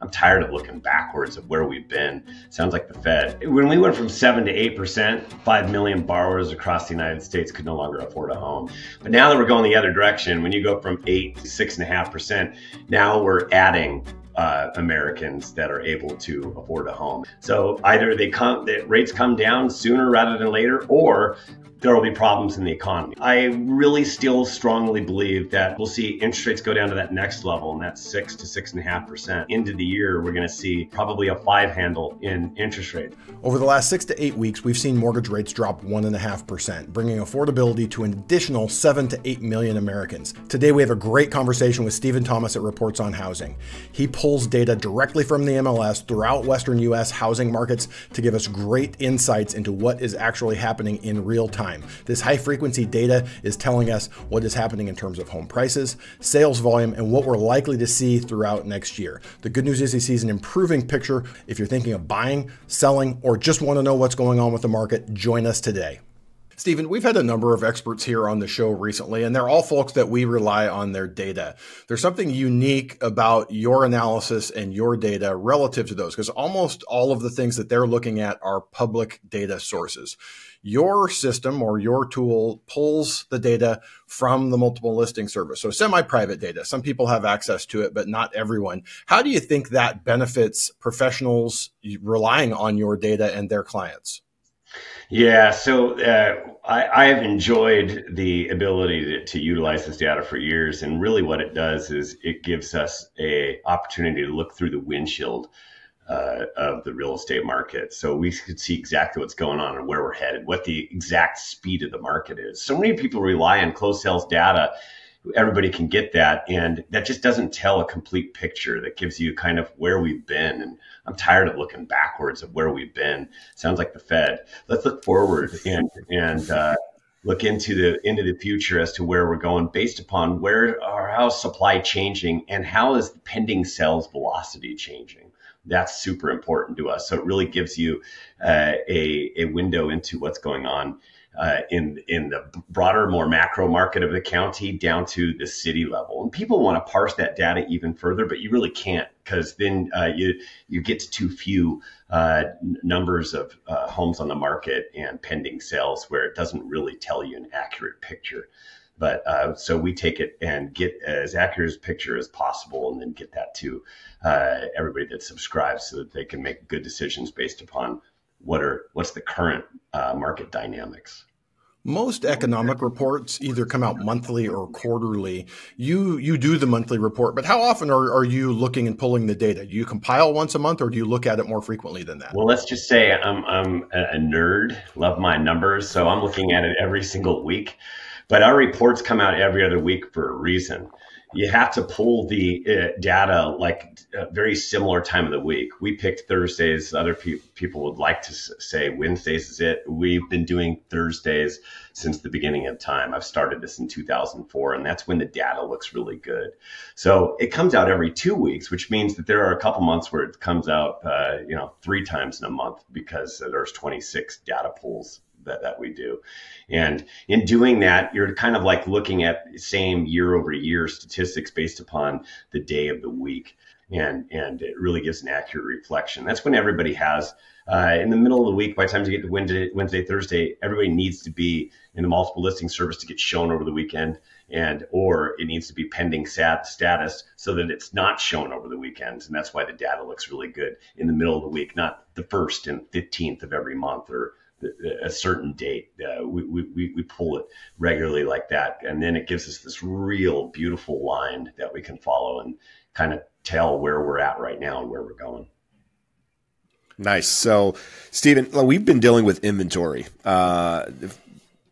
I'm tired of looking backwards of where we've been. Sounds like the Fed. When we went from 7 to 8%, 5 million borrowers across the United States could no longer afford a home. But now that we're going the other direction, when you go from 8 to 6.5%, now we're adding Americans that are able to afford a home. So either the rates come down sooner rather than later, or there will be problems in the economy. I really still strongly believe that we'll see interest rates go down to that next level, and that's 6 to 6.5%. Into the year, we're going to see probably a 5 handle in interest rates. Over the last 6 to 8 weeks, we've seen mortgage rates drop 1.5%, bringing affordability to an additional 7 to 8 million Americans. Today, we have a great conversation with Stephen Thomas at Reports on Housing. He pulls data directly from the MLS throughout Western U.S. housing markets to give us great insights into what is actually happening in real time. This high-frequency data is telling us what is happening in terms of home prices, sales volume, and what we're likely to see throughout next year. The good news is he sees an improving picture. If you're thinking of buying, selling, or just want to know what's going on with the market, join us today. Stephen, we've had a number of experts here on the show recently, and they're all folks that we rely on their data. There's something unique about your analysis and your data relative to those, because almost all of the things that they're looking at are public data sources. Your system or your tool pulls the data from the multiple listing service. So semi-private data. Some people have access to it, but not everyone. How do you think that benefits professionals relying on your data and their clients? Yeah, so I have enjoyed the ability to utilize this data for years, and really what it does is it gives us an opportunity to look through the windshield of the real estate market. So we could see exactly what's going on and where we're headed, what the exact speed of the market is. So many people rely on closed sales data. Everybody can get that, and that just doesn't tell a complete picture that gives you kind of where we've been. And I'm tired of looking backwards of where we've been. Sounds like the Fed. Let's look forward and look into the future as to where we're going, based upon how is supply changing and how is the pending sales velocity changing. That's super important to us. So it really gives you a window into what's going on in the broader, more macro market of the county down to the city level. And people want to parse that data even further, but you really can't, because then you get to too few numbers of homes on the market and pending sales, where it doesn't really tell you an accurate picture. But so we take it and get as accurate a picture as possible, and then get that to everybody that subscribes, so that they can make good decisions based upon what's the current market dynamics. Most economic reports either come out monthly or quarterly. You do the monthly report, but how often are you looking and pulling the data? Do you compile once a month, or do you look at it more frequently than that? Well, let's just say I'm a nerd, love my numbers, so I'm looking at it every single week. But our reports come out every other week for a reason. You have to pull the data like a very similar time of the week. We picked Thursdays. Other people would like to say Wednesdays is it. We've been doing Thursdays since the beginning of time. I've started this in 2004, and that's when the data looks really good. So it comes out every 2 weeks, which means that there are a couple months where it comes out 3 times in a month, because there's 26 data pulls that we do. And in doing that, you're kind of like looking at the same year over year statistics based upon the day of the week. And it really gives an accurate reflection. That's when everybody has, in the middle of the week, by the time you get to Wednesday, Thursday, everybody needs to be in the multiple listing service to get shown over the weekend, or it needs to be pending status so that it's not shown over the weekends. And that's why the data looks really good in the middle of the week, not the 1st and 15th of every month, or a certain date. We pull it regularly like that, and then it gives us this real beautiful line that we can follow and kind of tell where we're at right now and where we're going. Nice. So, Stephen, we've been dealing with inventory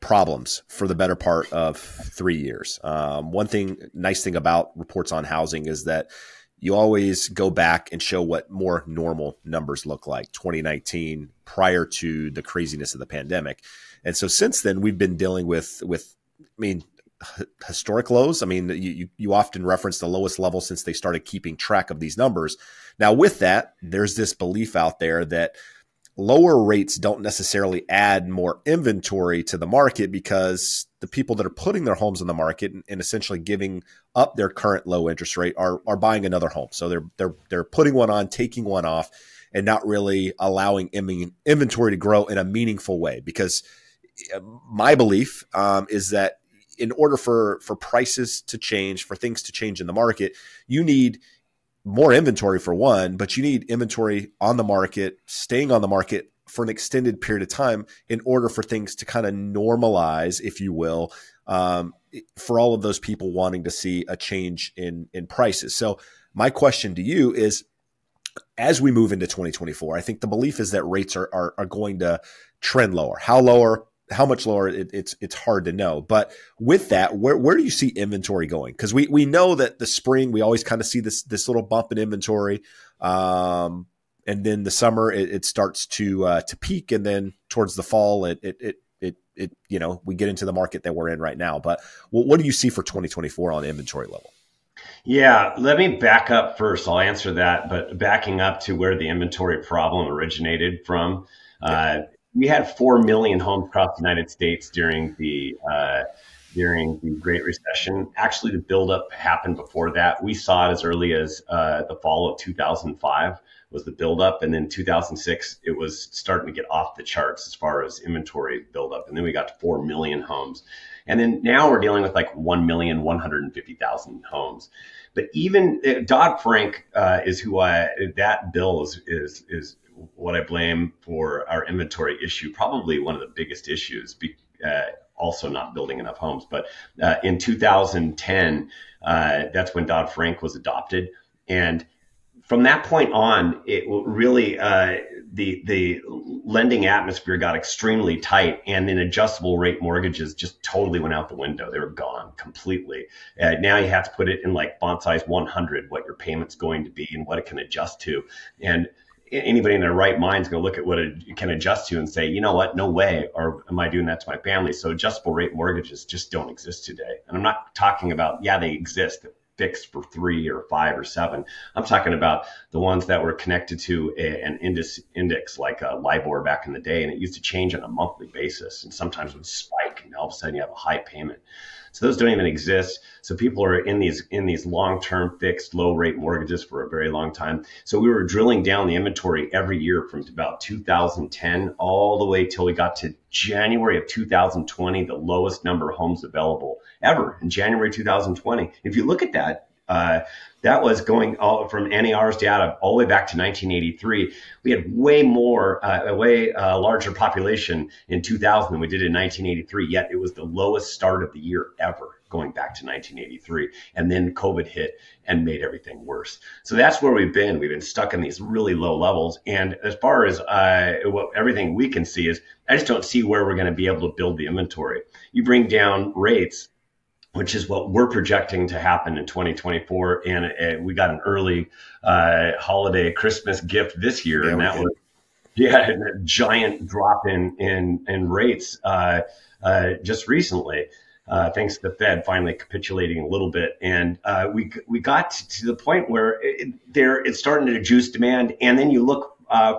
problems for the better part of 3 years. Nice thing about Reports on Housing is that you always go back and show what more normal numbers look like, 2019, prior to the craziness of the pandemic. And so since then, we've been dealing with historic lows. I mean, you often reference the lowest level since they started keeping track of these numbers. Now, with that, there's this belief out there that lower rates don't necessarily add more inventory to the market, because the people that are putting their homes on the market and essentially giving up their current low interest rate are buying another home. So they're putting one on, taking one off, and not really allowing inventory to grow in a meaningful way. Because my belief is that in order for prices to change, for things to change in the market, you need more inventory for one, but you need inventory on the market, staying on the market for an extended period of time in order for things to kind of normalize, if you will, for all of those people wanting to see a change in prices. So my question to you is, as we move into 2024, I think the belief is that rates are going to trend lower. How much lower, it's hard to know. But with that, where do you see inventory going? Because we know that the spring, we always kind of see this little bump in inventory. And then the summer, it starts to peak. And then towards the fall, we get into the market that we're in right now. But what do you see for 2024 on inventory level? Yeah, let me back up first. I'll answer that, but backing up to where the inventory problem originated from. We had 4 million homes across the United States during the Great Recession. Actually, the buildup happened before that. We saw it as early as the fall of 2005 was the buildup, and then 2006 it was starting to get off the charts as far as inventory buildup, and then we got to 4 million homes, and then now we're dealing with like 1,150,000 homes. But even Dodd-Frank is who that bill is what I blame for our inventory issue, probably one of the biggest issues, also not building enough homes. But in 2010, that's when Dodd-Frank was adopted. And from that point on, it really, the lending atmosphere got extremely tight, and then adjustable rate mortgages just totally went out the window. They were gone completely. Now you have to put it in like font size 100, what your payment's going to be and what it can adjust to. And anybody in their right mind is going to look at what it can adjust to and say, you know what, no way, or am I doing that to my family? So adjustable rate mortgages just don't exist today. And I'm not talking about, they exist fixed for 3 or 5 or 7. I'm talking about the ones that were connected to an index like a LIBOR back in the day, and it used to change on a monthly basis, and sometimes would spike, and all of a sudden you have a high payment. So those don't even exist. So people are in these long-term fixed low rate mortgages for a very long time. So we were drilling down the inventory every year from about 2010 all the way till we got to January of 2020, the lowest number of homes available ever in January 2020. If you look at that, that was going all from NAR's data all the way back to 1983. We had way larger population in 2000 than we did in 1983, yet it was the lowest start of the year ever going back to 1983. And then COVID hit and made everything worse. So that's where we've been. We've been stuck in these really low levels. And as far as everything we can see is, I just don't see where we're going to be able to build the inventory. You bring down rates, which is what we're projecting to happen in 2024. And we got an early holiday Christmas gift this year. And that was, a giant drop in rates just recently, thanks to the Fed finally capitulating a little bit. And we got to the point where it's starting to juice demand. And then you look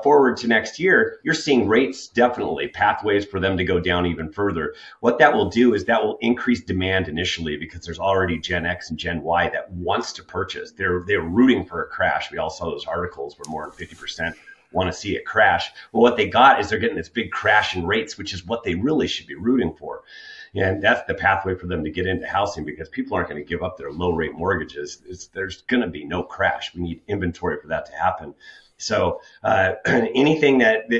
forward to next year, you're seeing rates definitely, pathways for them to go down even further. What that will do is that will increase demand initially, because there's already Gen X and Gen Y that wants to purchase. They're rooting for a crash. We all saw those articles where more than 50% want to see it crash. Well, what they got is they're getting this big crash in rates, which is what they really should be rooting for. And that's the pathway for them to get into housing, because people aren't going to give up their low rate mortgages. There's going to be no crash. We need inventory for that to happen. So anything that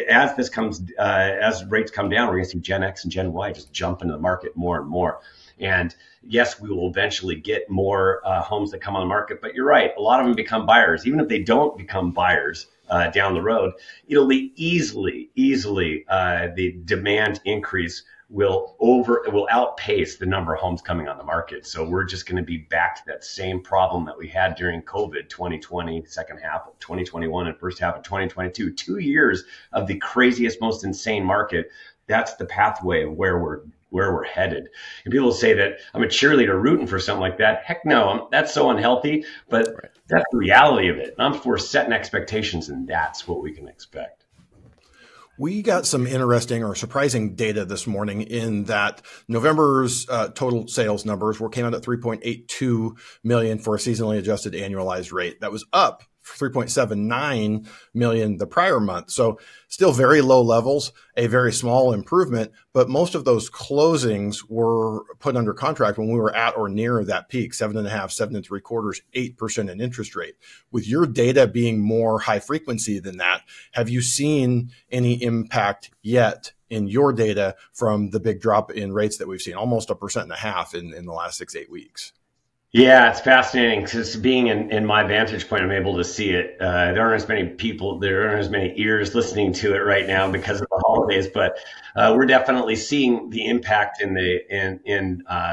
as rates come down, we're going to see Gen X and Gen Y just jump into the market more and more. And yes, we will eventually get more homes that come on the market. But you're right, a lot of them become buyers. Even if they don't become buyers down the road, it'll be easily the demand increase will outpace the number of homes coming on the market. So we're just going to be back to that same problem that we had during COVID 2020, second half of 2021 and first half of 2022, 2 years of the craziest, most insane market. That's the pathway of where we're headed. And people say that I'm a cheerleader rooting for something like that. Heck no, that's so unhealthy, but that's the reality of it. I'm for setting expectations, and that's what we can expect. We got some interesting or surprising data this morning in that November's total sales numbers came out at 3.82 million for a seasonally adjusted annualized rate. That was up 3.79 million the prior month. So still very low levels, a very small improvement, but most of those closings were put under contract when we were at or near that peak, 7.5, 7.75, 8% in interest rate. With your data being more high frequency than that, have you seen any impact yet in your data from the big drop in rates that we've seen, almost 1.5% in the last 6-8 weeks? Yeah, it's fascinating because being in my vantage point, I'm able to see it. There aren't as many people, there aren't as many ears listening to it right now because of the holidays, but we're definitely seeing the impact in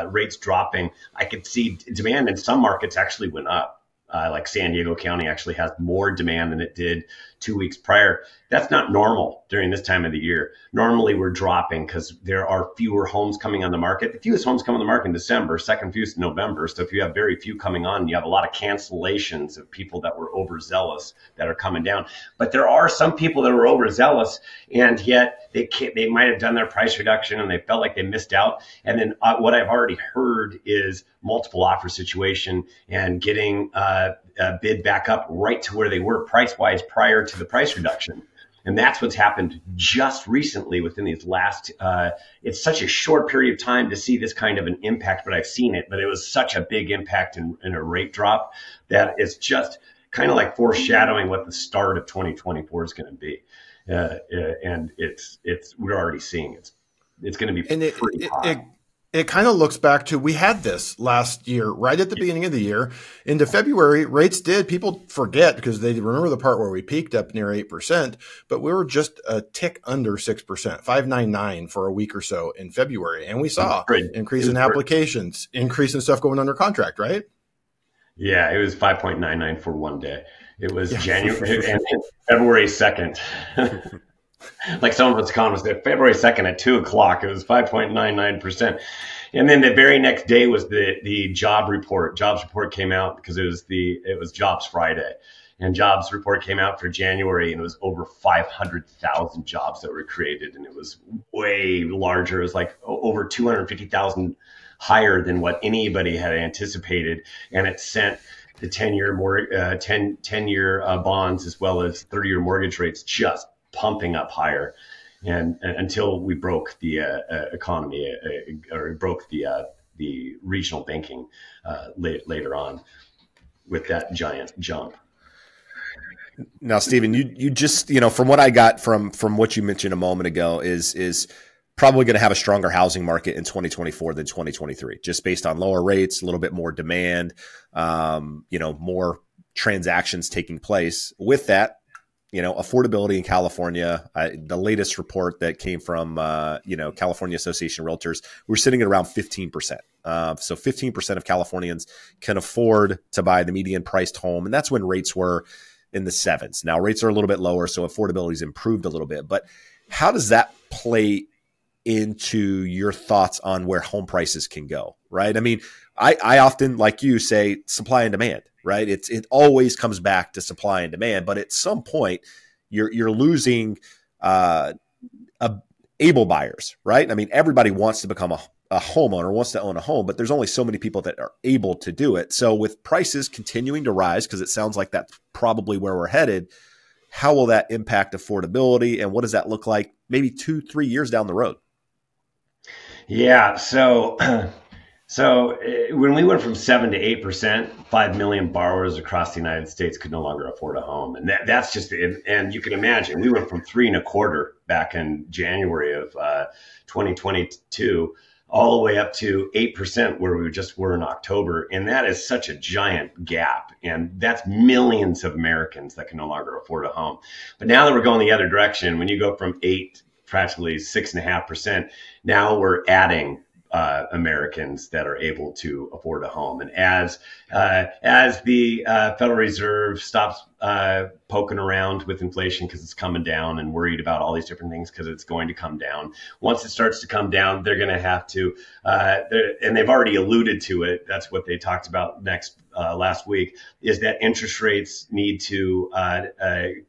rates dropping. I could see demand in some markets actually went up. Like San Diego County actually has more demand than it did 2 weeks prior. That's not normal during this time of the year. Normally we're dropping because there are fewer homes coming on the market. The fewest homes come on the market in December, second fewest in November. So if you have very few coming on, you have a lot of cancellations of people that were overzealous that are coming down. But there are some people that were overzealous, and yet they might have done their price reduction and they felt like they missed out. And then what I've already heard is multiple offer situation and getting bid back up right to where they were price-wise prior to the price reduction. And that's what's happened just recently within these last, it's such a short period of time to see this kind of an impact, but I've seen it, but it was such a big impact in a rate drop that it's just kind of like foreshadowing what the start of 2024 is going to be. And we're already seeing it. It's going to be pretty hot. It kind of looks back to, we had this last year, right at the beginning of the year. Into February, people forget because they remember the part where we peaked up near 8%, but we were just a tick under 6%, 5.99 for a week or so in February. And we saw increase in applications, increase in stuff going under contract, right? Yeah, it was 5.99 for one day. It was January and February 2nd. Like some of us economists said, February 2nd at 2:00, it was 5.99%. And then the very next day was the job report. Jobs report came out because it was Jobs Friday. And jobs report came out for January, and it was over 500,000 jobs that were created. And it was way larger. It was like over 250,000 higher than what anybody had anticipated. And it sent the 10-year bonds as well as 30-year mortgage rates just pumping up higher, and until we broke the economy or broke the regional banking later on with that giant jump. Now, Stephen, you just, from what I got from what you mentioned a moment ago is probably going to have a stronger housing market in 2024 than 2023, just based on lower rates, a little bit more demand, more transactions taking place. With that, affordability in California, the latest report that came from, California Association of Realtors, we're sitting at around 15%. So 15% of Californians can afford to buy the median priced home. And that's when rates were in the sevens. Now rates are a little bit lower, so affordability's improved a little bit. But how does that play into your thoughts on where home prices can go, right? I mean, I often, like you, say supply and demand, right? It always comes back to supply and demand, but at some point you're losing able buyers, right? I mean, everybody wants to become a homeowner, wants to own a home, but there's only so many people that are able to do it. So with prices continuing to rise, because it sounds like that's probably where we're headed, how will that impact affordability, and what does that look like maybe 2-3 years down the road? Yeah, so when we went from 7 to 8%, 5 million borrowers across the United States could no longer afford a home. And that's just, and you can imagine, we went from 3.25% back in January of 2022 all the way up to 8% where we just were in October. And that is such a giant gap. And that's millions of Americans that can no longer afford a home. But now that we're going the other direction, when you go from 8, practically 6.5%, now we're adding Americans that are able to afford a home. And as the Federal Reserve stops poking around with inflation because it's coming down and worried about all these different things because it's going to come down. Once it starts to come down, they're going to have to, and they've already alluded to it. That's what they talked about last week, is that interest rates need to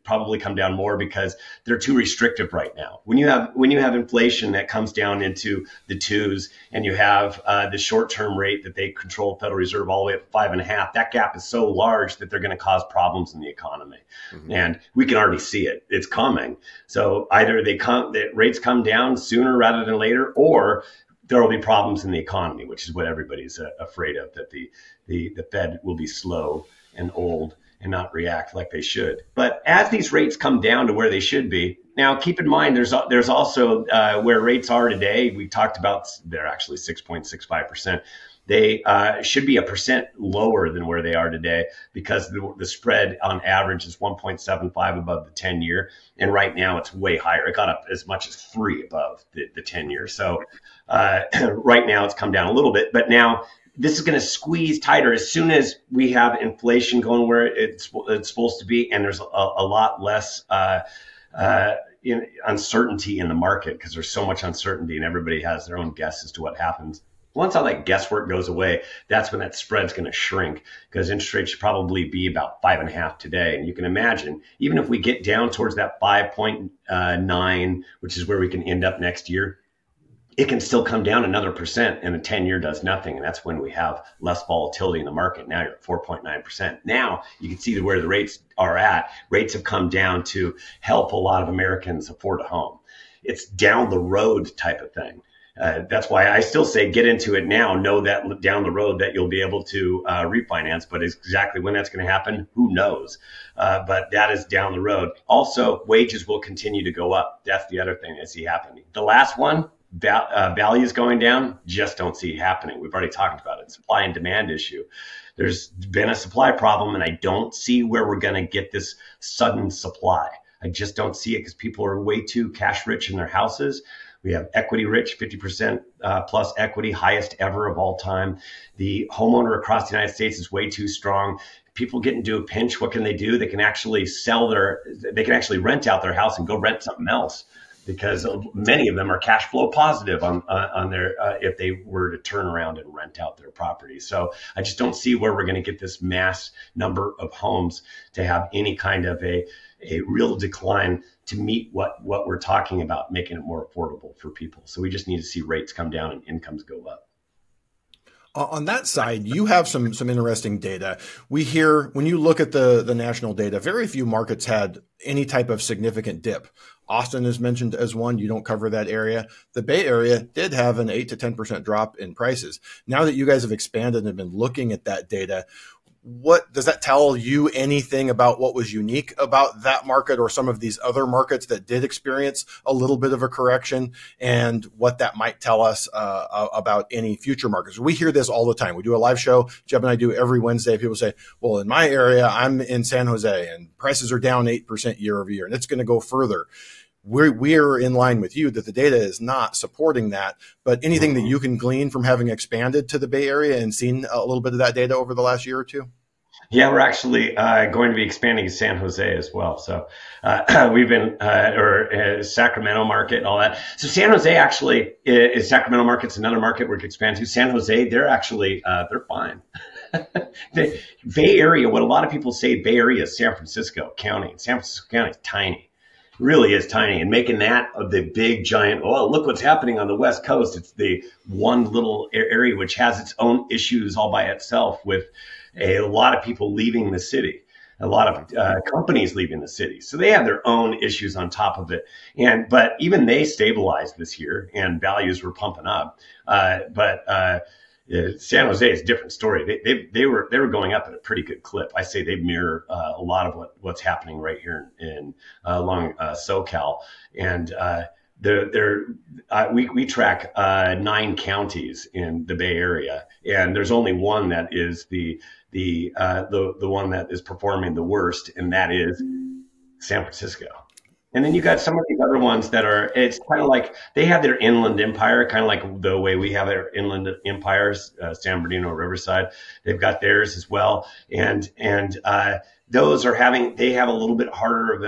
probably come down more because they're too restrictive right now. When you have inflation that comes down into the twos, and you have the short-term rate that they control, Federal Reserve, all the way up to 5.5, that gap is so large that they're going to cause problems in the economy. Mm-hmm. And we can already see it. It's coming. So either the rates come down sooner rather than later, or there will be problems in the economy, which is what everybody's afraid of, that the Fed will be slow and old and not react like they should. But as these rates come down to where they should be, now keep in mind there's also where rates are today. We talked about they're actually 6.65%. They should be 1% lower than where they are today because the spread on average is 1.75 above the 10-year. And right now it's way higher. It got up as much as 3 above the 10-year. So right now it's come down a little bit. But now this is going to squeeze tighter as soon as we have inflation going where it's supposed to be. And there's a lot less uncertainty in the market because there's so much uncertainty and everybody has their own guess as to what happens. Once all that guesswork goes away, that's when that spread's going to shrink because interest rates should probably be about 5.5 today. And you can imagine, even if we get down towards that 5.9, which is where we can end up next year, it can still come down another percent and the 10-year does nothing. And that's when we have less volatility in the market. Now you're at 4.9%. Now you can see where the rates are at. Rates have come down to help a lot of Americans afford a home. It's down the road type of thing. That's why I still say get into it now. Know that down the road that you'll be able to refinance, but exactly when that's going to happen, who knows? But that is down the road. Also, wages will continue to go up. That's the other thing I see happening. The last one, values going down, just don't see happening. We've already talked about it. Supply and demand issue. There's been a supply problem, and I don't see where we're going to get this sudden supply. I just don't see it because people are way too cash rich in their houses. We have equity rich, 50% plus equity, highest ever of all time. The homeowner across the United States is way too strong. People get into a pinch. What can they do? They can actually rent out their house and go rent something else because many of them are cash flow positive on their, if they were to turn around and rent out their property. So I just don't see where we're going to get this mass number of homes to have any kind of a real decline to meet what we're talking about, making it more affordable for people. So we just need to see rates come down and incomes go up. On that side, you have some interesting data. We hear, when you look at the national data, very few markets had any type of significant dip. Austin is mentioned as one. You don't cover that area. The Bay Area did have an 8 to 10% drop in prices. Now that you guys have expanded and have been looking at that data, what does that tell you anything about what was unique about that market or some of these other markets that did experience a little bit of a correction, and what that might tell us about any future markets? We hear this all the time. We do a live show, Jeb and I do every Wednesday. People say, well, in my area, I'm in San Jose and prices are down 8% year over year, and it's going to go further. We're in line with you that the data is not supporting that, but anything that you can glean from having expanded to the Bay Area and seen a little bit of that data over the last year or two? Yeah, we're actually going to be expanding to San Jose as well. So we've been, Sacramento market and all that. So San Jose actually is Sacramento market's another market we're going to expand to. San Jose, they're actually, they're fine. The Bay Area, what a lot of people say Bay Area is San Francisco County. San Francisco County is tiny. Really is tiny, and making that the big giant, oh, look what's happening on the West Coast. It's the one little area which has its own issues all by itself, with a lot of people leaving the city, a lot of companies leaving the city. So they have their own issues on top of it. But even they stabilized this year and values were pumping up. San Jose is a different story. They were going up at a pretty good clip. I say they mirror a lot of what's happening right here in along SoCal. And we track 9 counties in the Bay Area, and there's only one that is the one that is performing the worst, and that is San Francisco. And then you got some of these other ones that are, it's kind of like they have their inland empire, kind of like the way we have our inland empires, San Bernardino, Riverside. They've got theirs as well. And those are having, they have a little bit harder of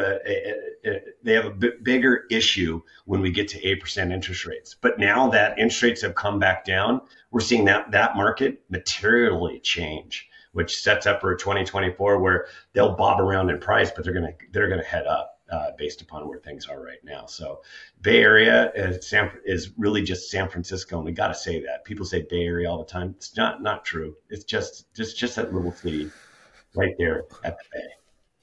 they have a bit bigger issue when we get to 8% interest rates. But now that interest rates have come back down, we're seeing that market materially change, which sets up for 2024 where they'll bob around in price, but they're gonna head up. Based upon where things are right now. So Bay Area is really just San Francisco. And we got to say that. People say Bay Area all the time. It's not true. It's just that little city right there at the Bay.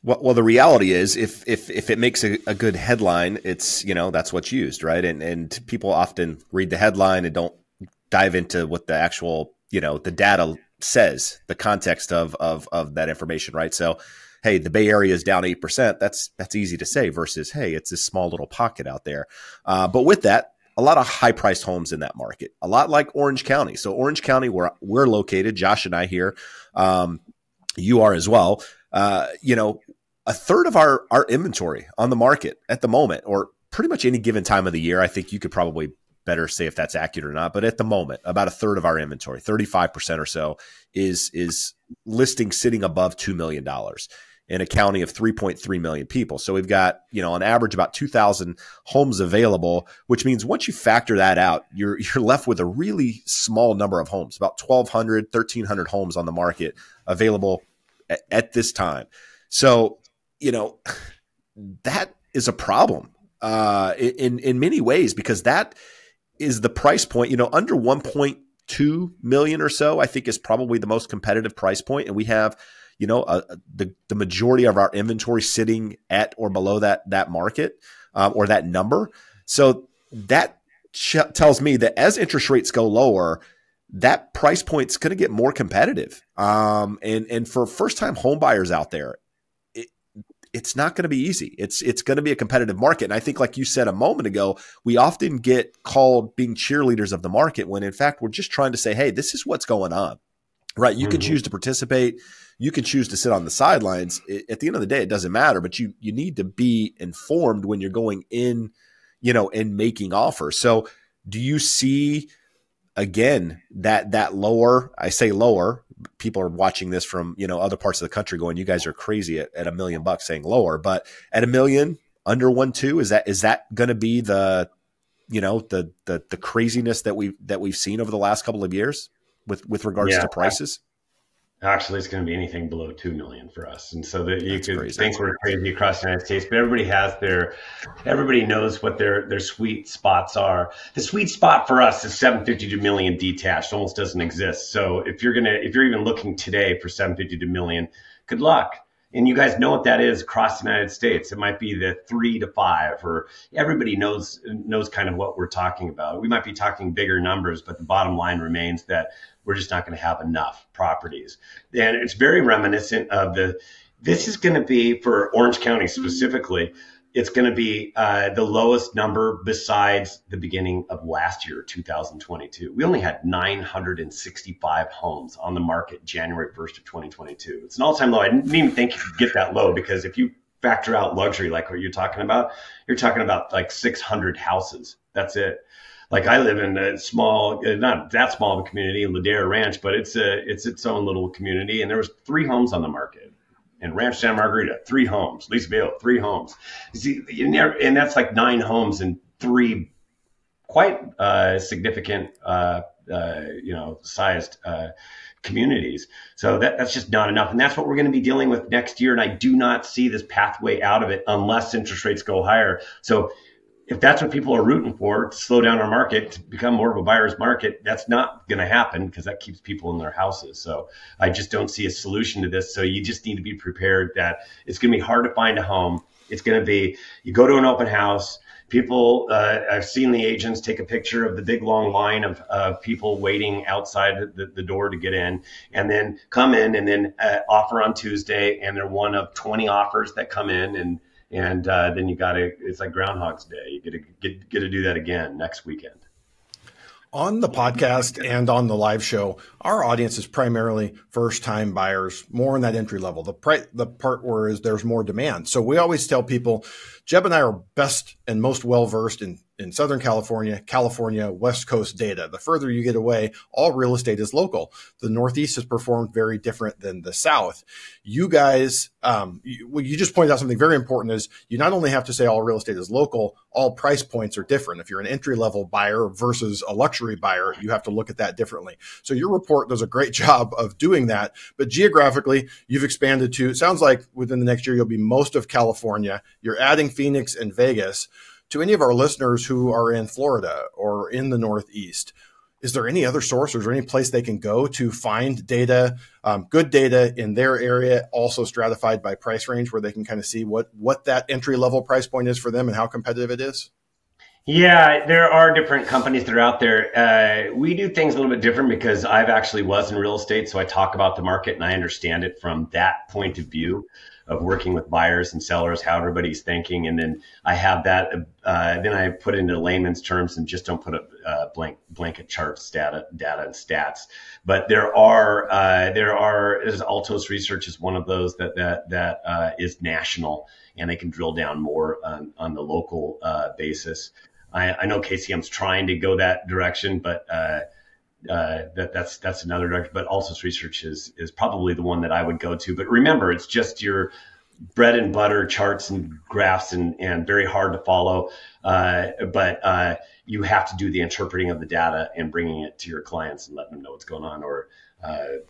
Well, the reality is if it makes a good headline, it's, that's what's used, right? And people often read the headline and don't dive into what the actual, the data says, the context of that information, right? So, hey, the Bay Area is down 8%. That's easy to say versus, hey, it's this small little pocket out there. But with that, a lot of high-priced homes in that market, a lot like Orange County. So Orange County, where we're located, Josh and I here, you are as well. A third of our inventory on the market at the moment, or pretty much any given time of the year, I think you could probably better say if that's accurate or not. But at the moment, about a third of our inventory, 35% or so, is listing sitting above $2 million. In a county of 3.3 million people. So we've got, on average about 2,000 homes available, which means once you factor that out, you're left with a really small number of homes, about 1,200, 1,300 homes on the market available at this time. So, that is a problem in many ways, because that is the price point, under 1.2 million or so, I think is probably the most competitive price point. And we have the majority of our inventory sitting at or below that market or that number. So that tells me that as interest rates go lower, that price point's going to get more competitive. And for first-time home buyers out there, it's not going to be easy. It's going to be a competitive market. And I think, like you said a moment ago, we often get called being cheerleaders of the market when, in fact, we're just trying to say, hey, this is what's going on. Right. You can choose to participate. You can choose to sit on the sidelines. At the end of the day, it doesn't matter, but you need to be informed when you're going in, and making offers. So do you see, again, that lower, I say lower, people are watching this from, other parts of the country going, you guys are crazy at $1 million saying lower, but at $1 million, under 1.2, is that going to be the craziness that we've seen over the last couple of years? With regards to prices? Actually, it's going to be anything below 2 million for us. And so that you could crazy. think we're crazy across the United States, but everybody knows what their sweet spots are. The sweet spot for us is 750 to million detached, almost doesn't exist. So if you're even looking today for 750 to million, good luck. And you guys know what that is across the United States. It might be the 3 to 5, or everybody knows kind of what we're talking about. We might be talking bigger numbers, but the bottom line remains that we're just not going to have enough properties. And it's very reminiscent of this is going to be, for Orange County specifically, it's going to be the lowest number besides the beginning of last year, 2022. We only had 965 homes on the market January 1st of 2022. It's an all-time low. I didn't even think you could get that low, because if you factor out luxury, like what you're talking about like 600 houses. That's it. Like I live in a small, not that small of a community in Ladera Ranch, but it's its own little community. And there was 3 homes on the market. In Ranch Santa Margarita, 3 homes. Lisa Vale, 3 homes. You see, and that's like 9 homes in 3 quite significant, sized communities. So that's just not enough. And that's what we're going to be dealing with next year. And I do not see this pathway out of it unless interest rates go higher. So if that's what people are rooting for, to slow down our market, to become more of a buyer's market, that's not going to happen, because that keeps people in their houses. So I just don't see a solution to this. So you just need to be prepared that it's going to be hard to find a home. It's going to be, you go to an open house, people, I've seen the agents take a picture of the big long line of people waiting outside the door to get in, and then come in and then offer on Tuesday, and they're one of 20 offers that come in, and then you got to, it's like Groundhog's Day. You get to do that again next weekend. On the podcast and on the live show, our audience is primarily first-time buyers, more in that entry level. The part where there's more demand. So we always tell people, Jeb and I are best and most well-versed in Southern California, West Coast data. The further you get away, all real estate is local. The Northeast has performed very different than the South. You guys, you just pointed out something very important is you not only have to say all real estate is local, all price points are different. If you're an entry-level buyer versus a luxury buyer, you have to look at that differently. So your report does a great job of doing that. But geographically, you've expanded to, it sounds like within the next year, you'll be most of California. You're adding Phoenix and Vegas. To any of our listeners who are in Florida or in the Northeast, is there any other source or is there any place they can go to find data, good data in their area, also stratified by price range, where they can kind of see what that entry level price point is for them and how competitive it is? Yeah, there are different companies that are out there. We do things a little bit different because I've actually was in real estate, so I talk about the market and I understand it from that point of view of working with buyers and sellers, how everybody's thinking. And then I have that, then I put it into layman's terms and just don't put a blanket charts, data and stats. But there are, Altos Research is one of those that is national, and they can drill down more on the local basis. I know KCM's trying to go that direction, but that's another direction. But Altos Research is probably the one that I would go to. But remember, it's just your bread and butter charts and graphs and very hard to follow. But you have to do the interpreting of the data and bringing it to your clients and letting them know what's going on. Or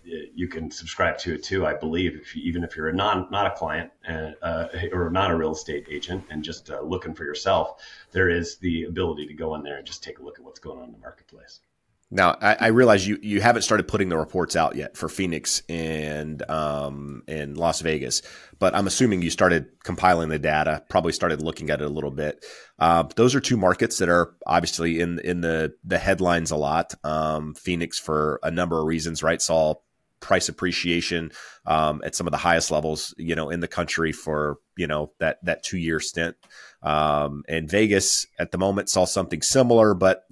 you can subscribe to it too, I believe, even if you're not a client or not a real estate agent and just looking for yourself, there is the ability to go in there and just take a look at what's going on in the marketplace. Now, I realize you haven't started putting the reports out yet for Phoenix and Las Vegas, but I'm assuming you started compiling the data, probably started looking at it a little bit. Those are two markets that are obviously in the headlines a lot. Phoenix, for a number of reasons, right? Saw price appreciation at some of the highest levels, in the country for that 2-year stint. And Vegas at the moment saw something similar, but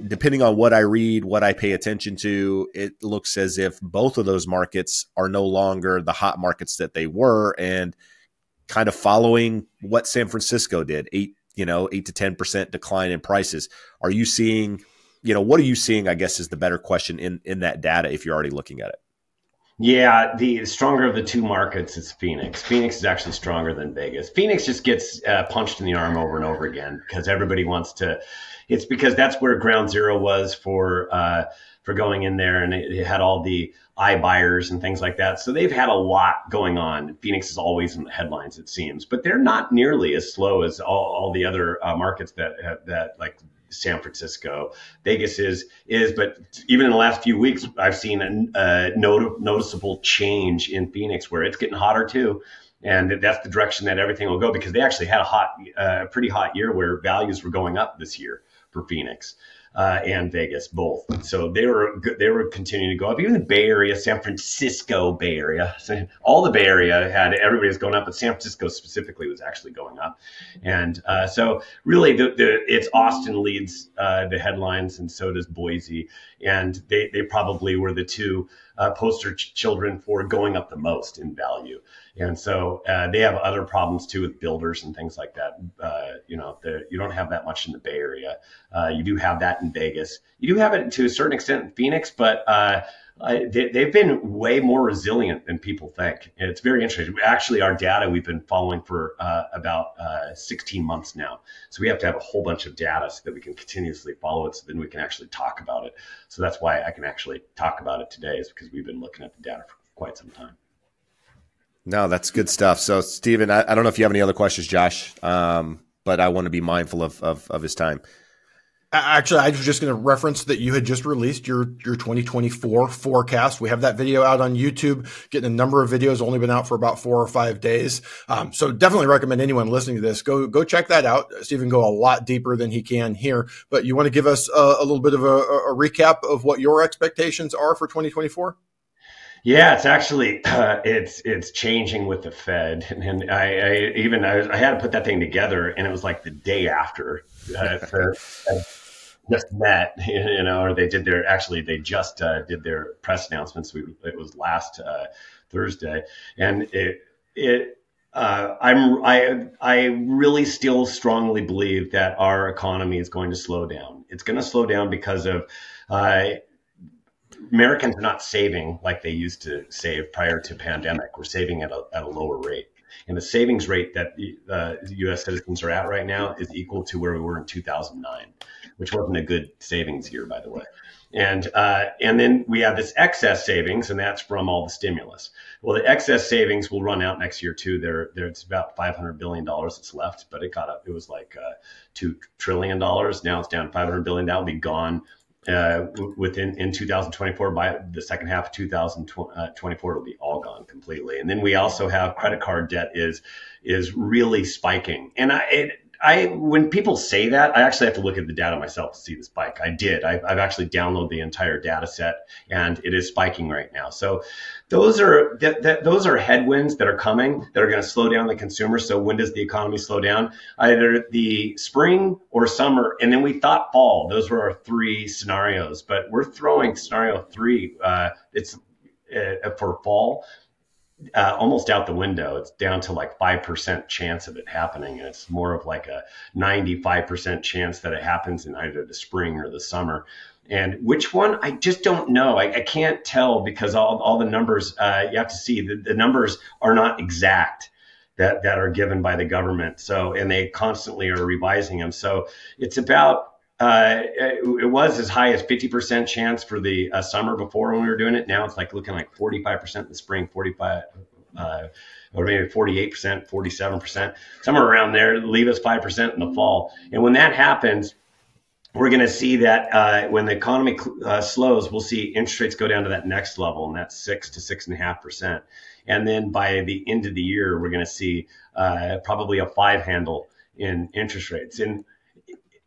depending on what I read, what I pay attention to, it looks as if both of those markets are no longer the hot markets that they were, and kind of following what San Francisco did, 8 to 10% decline in prices. Are you seeing, what are you seeing, I guess, is the better question in that data if you're already looking at it? Yeah, the stronger of the two markets is Phoenix. Phoenix is actually stronger than Vegas. Phoenix just gets punched in the arm over and over again because everybody wants to. It's because that's where ground zero was for going in there, and it had all the iBuyers and things like that. So they've had a lot going on. Phoenix is always in the headlines, it seems, but they're not nearly as slow as all the other markets that like San Francisco. Vegas is, but even in the last few weeks, I've seen a noticeable change in Phoenix where it's getting hotter too. And that's the direction that everything will go, because they actually had a pretty hot year where values were going up this year for Phoenix and Vegas both. So they were continuing to go up. Even the Bay Area, San Francisco Bay Area, so all the Bay Area had, everybody was going up, but San Francisco specifically was actually going up. And so really it's Austin leads the headlines, and so does Boise. And they probably were the two poster children for going up the most in value. And so they have other problems too with builders and things like that. You don't have that much in the Bay Area. You do have that in Vegas. You do have it to a certain extent in Phoenix, but they've been way more resilient than people think. And it's very interesting. Actually, our data we've been following for about 16 months now. So we have to have a whole bunch of data so that we can continuously follow it, so then we can actually talk about it. So that's why I can actually talk about it today, is because we've been looking at the data for quite some time. No, that's good stuff. So, Stephen, I don't know if you have any other questions, Josh, but I want to be mindful of his time. Actually, I was just going to reference that you had just released your 2024 forecast. We have that video out on YouTube, getting a number of videos, only been out for about 4 or 5 days. So definitely recommend anyone listening to this, go check that out. Stephen go a lot deeper than he can here, but you want to give us a little bit of a recap of what your expectations are for 2024? Yeah, it's actually it's changing with the Fed, and I had to put that thing together, and it was like the day after. just met, or they did they just did their press announcements. It was last Thursday, and I really still strongly believe that our economy is going to slow down. It's going to slow down because of Americans are not saving like they used to save prior to pandemic. We're saving at a lower rate. And the savings rate that U.S. citizens are at right now is equal to where we were in 2009, which wasn't a good savings year, by the way. And then we have this excess savings, and that's from all the stimulus. Well, the excess savings will run out next year too. There's about $500 billion that's left, but it was like $2 trillion. Now it's down to $500 billion. That'll be gone in 2024. By the second half of 2024, it'll be all gone completely. And then we also have credit card debt is really spiking. And when people say that, I actually have to look at the data myself to see the spike. I did. I've actually downloaded the entire data set, and it is spiking right now. So those are headwinds that are coming that are going to slow down the consumer. So when does the economy slow down? Either the spring or summer, and then we thought fall. Those were our three scenarios, but we're throwing scenario 3. It's for fall. Almost out the window. It's down to like 5% chance of it happening. And it's more of like a 95% chance that it happens in either the spring or the summer. And which one, I just don't know. I can't tell because all the numbers, you have to see, the numbers are not exact that are given by the government. So, and they constantly are revising them. So it's about, it was as high as 50% chance for the summer before when we were doing it. Now it's like looking like 45% in the spring, 45, or maybe 48%, 47%, somewhere around there. Leave us 5% in the fall. And when that happens, we're going to see that when the economy slows, we'll see interest rates go down to that next level, and that's 6 to 6.5%. And then by the end of the year, we're going to see probably a 5 handle in interest rates. And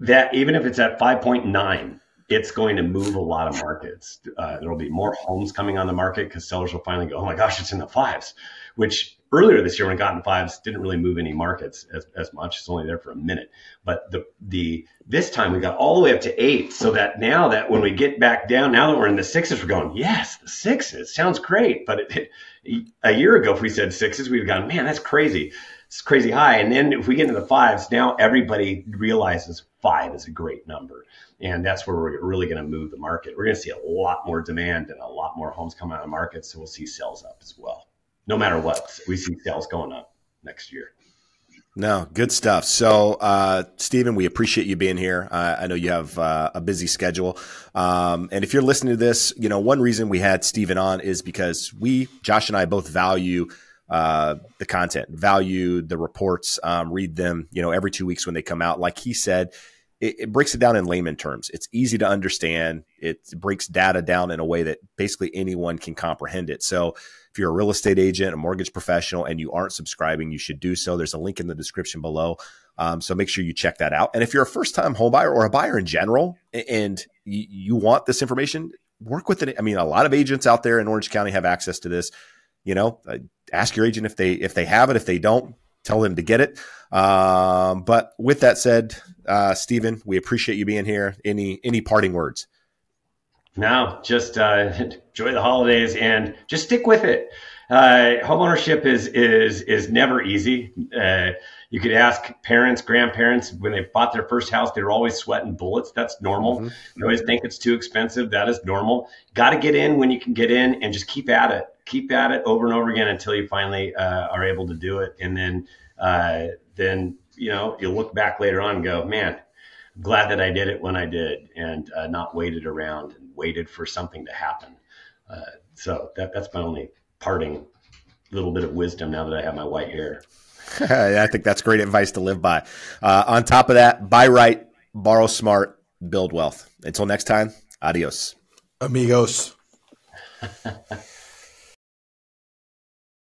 that even if it's at 5.9, it's going to move a lot of markets. There'll be more homes coming on the market because sellers will finally go, oh my gosh, it's in the 5s, which earlier this year when it got in 5s didn't really move any markets as much. It's only there for a minute. But this time we got all the way up to 8. So that now that when we get back down, now that we're in the 6s, we're going, yes, the 6s sounds great. But a year ago, if we said 6s, we'd have gone, man, that's crazy. It's crazy high. And then if we get into the 5s, now everybody realizes 5 is a great number. And that's where we're really going to move the market. We're going to see a lot more demand and a lot more homes come out of the market. So we'll see sales up as well. No matter what, we see sales going up next year. No, good stuff. So, Stephen, we appreciate you being here. I know you have a busy schedule. And if you're listening to this, one reason we had Stephen on is because Josh and I both value the content, value the reports, read them, every 2 weeks when they come out. Like he said, it breaks it down in layman terms. It's easy to understand. It breaks data down in a way that basically anyone can comprehend it. So if you're a real estate agent, a mortgage professional, and you aren't subscribing, you should do so. There's a link in the description below. So make sure you check that out. And if you're a first-time home buyer or a buyer in general, and you want this information, work with it. I mean, a lot of agents out there in Orange County have access to this. Ask your agent if they have it. If they don't, tell them to get it. But with that said, Stephen, we appreciate you being here. Any parting words? No, just enjoy the holidays and just stick with it. Homeownership is never easy. You could ask parents, grandparents, when they bought their first house, they were always sweating bullets. That's normal. Mm-hmm. You always think it's too expensive. That is normal. Got to get in when you can get in and just keep at it. Keep at it over and over again until you finally are able to do it. And then you'll look back later on and go, man, I'm glad that I did it when I did and not waited around and waited for something to happen. So that's my only parting little bit of wisdom now that I have my white hair. I think that's great advice to live by. On top of that, buy right, borrow smart, build wealth. Until next time, adios. Amigos.